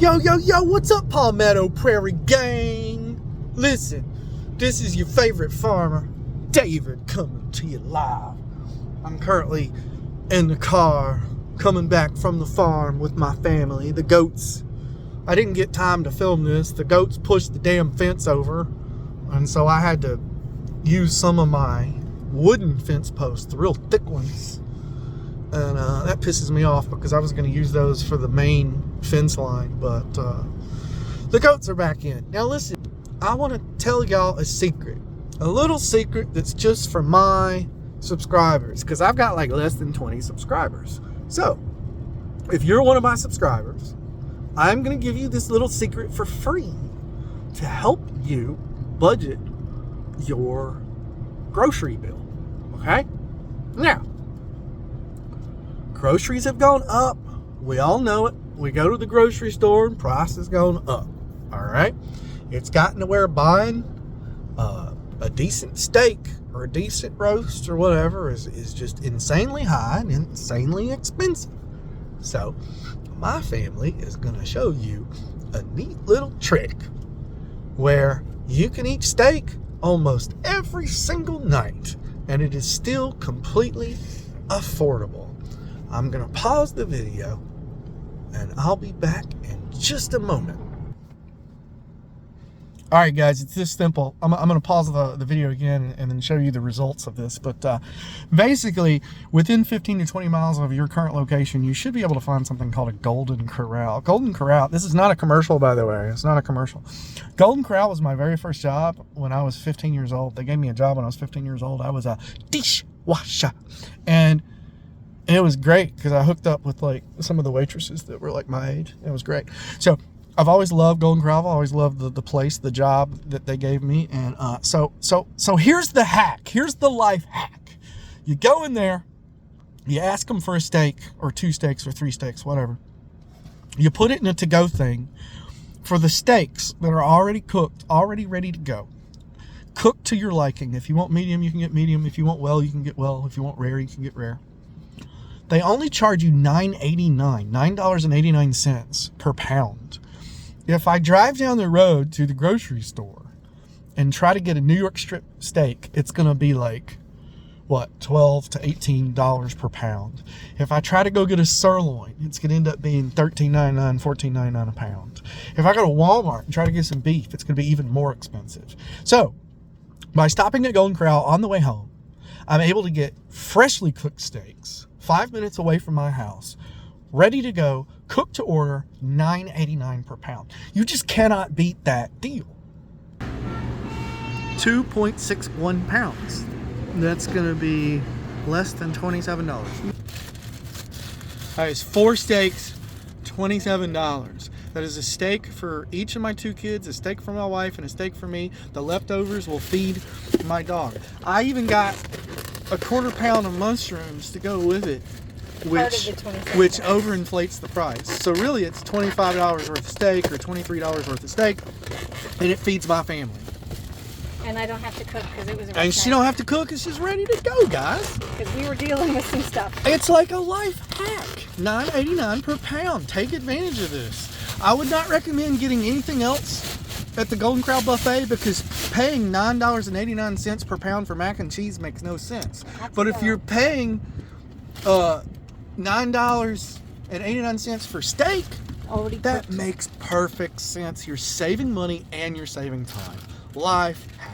Yo, what's up, Palmetto Prairie gang? Listen, this is your favorite farmer, David, coming to you live. I'm currently in the car, coming back from the farm with my family, the goats. I didn't get time to film this. The goats pushed the damn fence over, and so I had to use some of my wooden fence posts, the real thick ones. And that pisses me off because I was going to use those for the main fence line, but the goats are back in. Now listen, I want to tell y'all a secret. A little secret that's just for my subscribers, because I've got like less than 20 subscribers. So, if you're one of my subscribers, I'm going to give you this little secret for free to help you budget your grocery bill. Okay? Now, groceries have gone up. We all know it. We go to the grocery store and price has gone up. All right? It's gotten to where buying a decent steak or a decent roast or whatever is just insanely high and insanely expensive. So, my family is going to show you a neat little trick where you can eat steak almost every single night and it is still completely affordable. I'm going to pause the video and I'll be back in just a moment. All right, guys, it's this simple. I'm going to pause the video again and then show you the results of this. But basically, within 15 to 20 miles of your current location, you should be able to find something called a Golden Corral. Golden Corral, this is not a commercial, by the way. It's not a commercial. Golden Corral was my very first job when I was 15 years old. They gave me a job when I was 15 years old. I was a dishwasher. And it was great because I hooked up with like some of the waitresses that were like my age. It was great. So I've always loved Golden Corral. I've always loved the place, the job that they gave me. And so here's the hack. Here's the life hack. You go in there, you ask them for a steak or 2 steaks or 3 steaks, whatever. You put it in a to-go thing for the steaks that are already cooked, already ready to go. Cooked to your liking. If you want medium, you can get medium. If you want well, you can get well. If you want rare, you can get rare. They only charge you $9.89 per pound. If I drive down the road to the grocery store and try to get a New York strip steak, it's going to be like, what, $12 to $18 per pound. If I try to go get a sirloin, it's going to end up being $13.99, $14.99 a pound. If I go to Walmart and try to get some beef, it's going to be even more expensive. So, by stopping at Golden Corral on the way home, I'm able to get freshly cooked steaks 5 minutes away from my house, ready to go, cooked to order, $9.89 per pound. You just cannot beat that deal. 2.61 pounds. That's going to be less than $27. That is 4 steaks, $27. That is a steak for each of my 2 kids, a steak for my wife, and a steak for me. The leftovers will feed my dog. I even got a 1/4 pound of mushrooms to go with it, which overinflates the price. So really it's $25 worth of steak or $23 worth of steak, and it feeds my family. And I don't have to cook because it was a And she don't have to cook, it's just ready to go, guys. Because we were dealing with some stuff. It's like a life hack. $9.89 per pound. Take advantage of this. I would not recommend getting anything else at the Golden Corral buffet because paying $9.89 per pound for mac and cheese makes no sense. But if you're paying $9.89 for steak, that makes perfect sense. You're saving money and you're saving time. Life hack.